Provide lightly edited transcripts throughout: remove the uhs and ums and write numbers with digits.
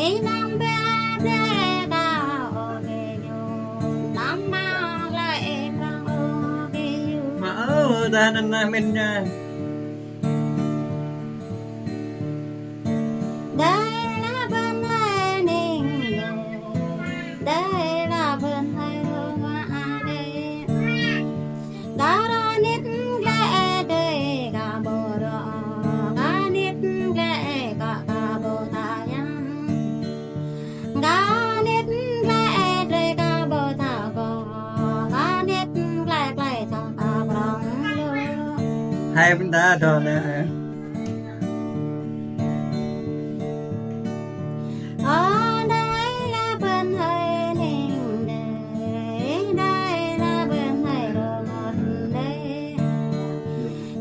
Inang berde ka ogeyo, nama lại ka ogeyo. Mà ta nên mình Đây là bên hai ninh đây là bên hai hương hoa đây. Đã ra nít ghé đây cả bồ đỏ, đã nít ghé cả bồ ta nhang. Đã nít ghé đây cả bồ ta gò, đã nít ghé cho cả bóng lưu. hai bên ta rồi nè. Ở đây là bên hơi ninh đây là bên hơi đồ ngọt đây.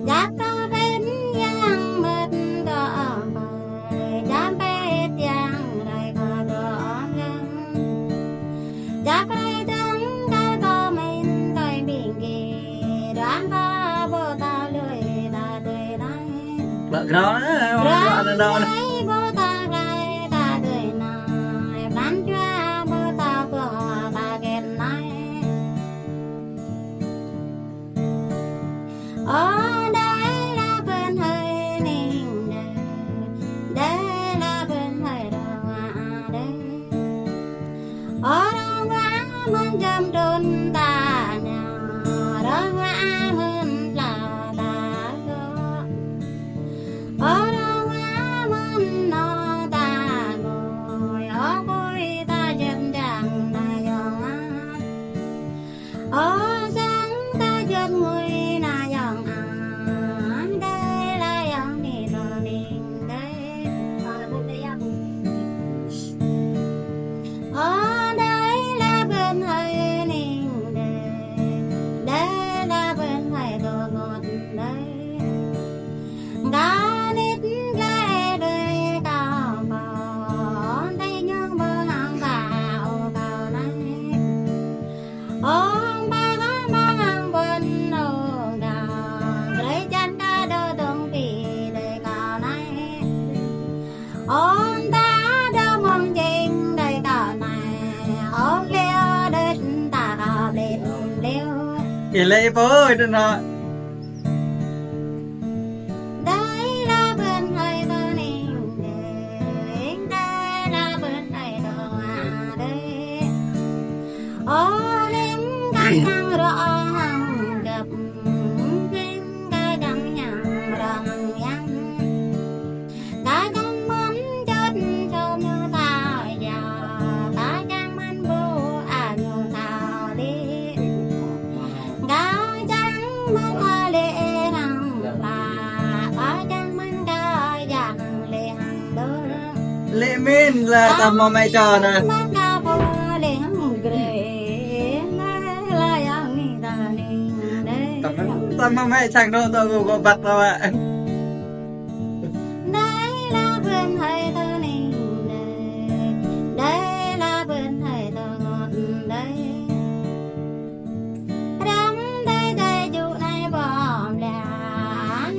Giáp có bên giang mật đỏ mời, giáp bên giang lại có đỏ găng. Giáp đây đứng đây có mình tôi bình kỳ, đoán có bộ ta lưỡi ta đời đây. Bợ đó Đoán nó đâu nè. thấy bộ ta lại ta đời này, đoán cho bộ ta của ta ghét này. Ở đây là bên hơi ninh đây là bên hơi đồ hoa đây. Ở đâu quá muốn dâm đồn ta nhà, đâu quá muốn là ta đó. Ở đâu quá muốn nó ta ngồi, ở cuối ta dân đàng này dòng ăn. Ở sáng ta dân ngồi là dòng ăn, đây là dòng đi rồi ninh đây. Ở đây là bên hơi ninh đây là bên hơi đồ ngọt đây. Đã nít ghé đời cao bò, đây nhung bơ hàng cao cao đây. Ông ba hàng quân ồn đào, lấy chân ta đôi tung kỳ đời cao này. Ông ta đâu mong chinh đời cao này, ông liêu đời ta cao đẹp liêu. Kì lệ bố ơi nó. Đây là bên hơi bơ ninh đây là bên hơi đồ hoa đây. Ô linh cái nhang rõ hằng gặp, linh cái đằng nhang răng nhang. Ta chẳng muốn chết cho như tao giờ, ta chẳng muốn bố như tao đi. Ta chẳng muốn thơ lệ rằng là, ta chẳng muốn cái dạng lệ hằng đôi. Lệ min là tầm mà mày trò nè. Mất ca bố lệ hằng ghê, là dạng ni ta ninh đây. Tầm mà mày chẳng đâu tôi có bật đâu ạ. Đây là bên hơi thơ ninh đây là bên hơi thơ ngọt đây. Răng đây đây dụ này bòm lẻ,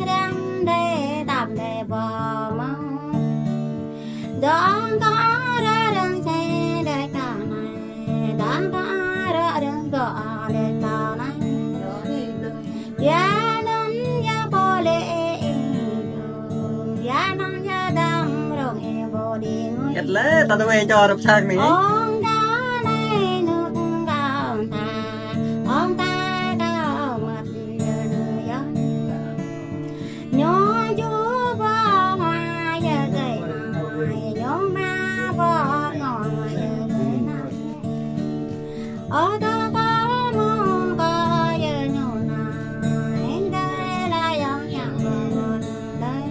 răng đây tạm đây bò mong. Đó có ra đường xe đời cả này, đó có ra đường gõ đời cả này. Giá nón giá bò lệ giá nón giá đâm rồng e bò đi ngồi. Kết lẽ ta tôi cho đập sang này. Ông đó này nước cao ta, ông ta cao mặt nơi gió. Nhỏ chú bò hoa giờ gầy này, nhỏ ma bò ngồi giờ gầy này. Ở đó có mong có giờ nhỏ này, đây là dòng nhạc bò đây.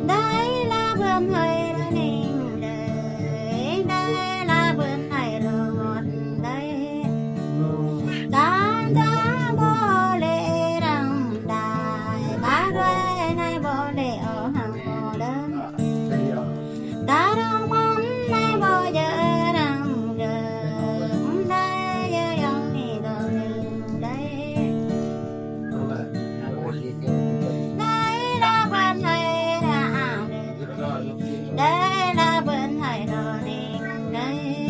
Đây là bên hơi ninh đây là bên hơi đồ ngọt đây. Ta đã bò lệ rằng đài, ta rơi này bò lệ ở hàng bò đơn. Ta đâu mong này bò giờ rằng rừng đây giờ dòng ni đồ ninh đây. Đây là bên hơi ra đây là bên thầy đồ niệm đây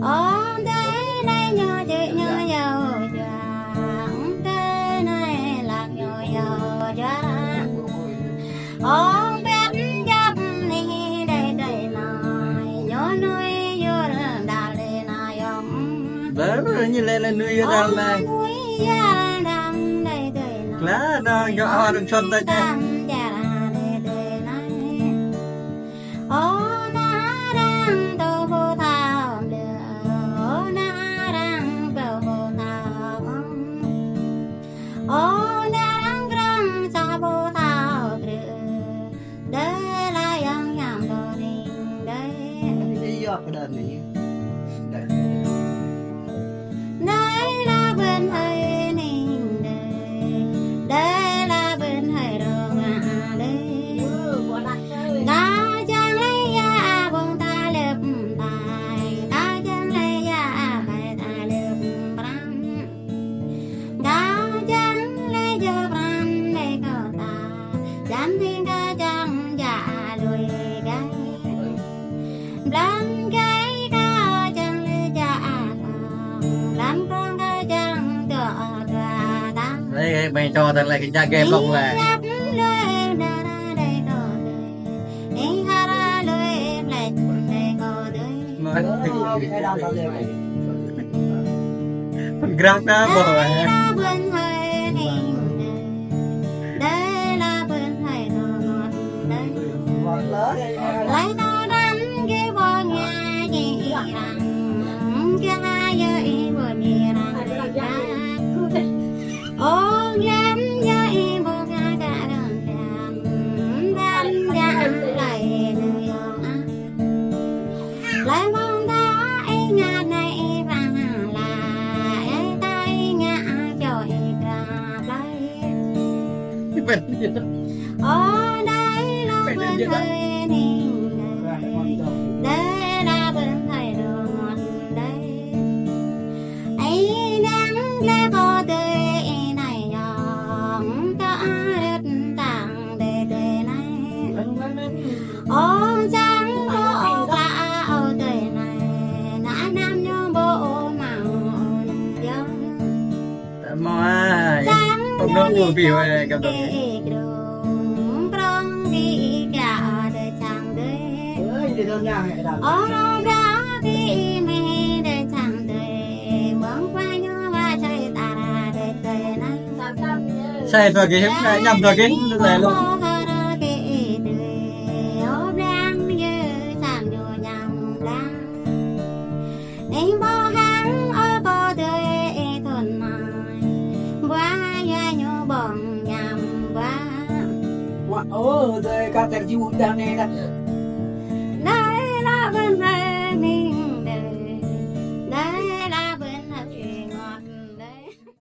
ôm đây này nhớ chị nhớ giàu choàng đây này lạc nhớ giàu choàng ôm bếp dập ni đây đây này nhớ nuôi vô đà lên này ông Đó như lên nuôi ra này. núi ya đằng đây đây này Lá nó cho họ đừng xuân ta chứ. Đi vô cái đền này. Đây là bên thầy ninh đây là bên thầy đồ ngạ đây ta chẳng lấy ya bông ta lập tài ta chẳng lấy ya phải ta lập brang ta chẳng lấy cho brang để cầu ta chẳng thiên ca chẳng giả lùi gai brang gai ca chẳng lấy giả làm con ca chẳng tựa ra ta Đây mày cho tao lại cái cha game lông là. Con grab đó bộ à. Lấy nó đánh cái bò nhà gì rằng cái hai giờ bò nhà rằng ôm lắm giờ bò nhà cả đàn đàn đàn lại người lại mong ta nhà này rằng là tay nhà trời ra bay ở đây là bên thầy ninh đây là bên thầy đồ ngọt đây ấy đang lẽ có tươi này nhỏng có đất tặng để tươi này ôm trắng bộ cả âu tươi này đã nằm như bộ màu dông Mò à. Không nó vừa biểu này cầm được. Đi đơn nhà này đàn. Ở đâu đó khi mẹ để chẳng đời bóng qua như ba trời ta ra để đời này Sai rồi cái hiếp nhầm rồi cái này luôn. Rồi các thằng chịu đàn này là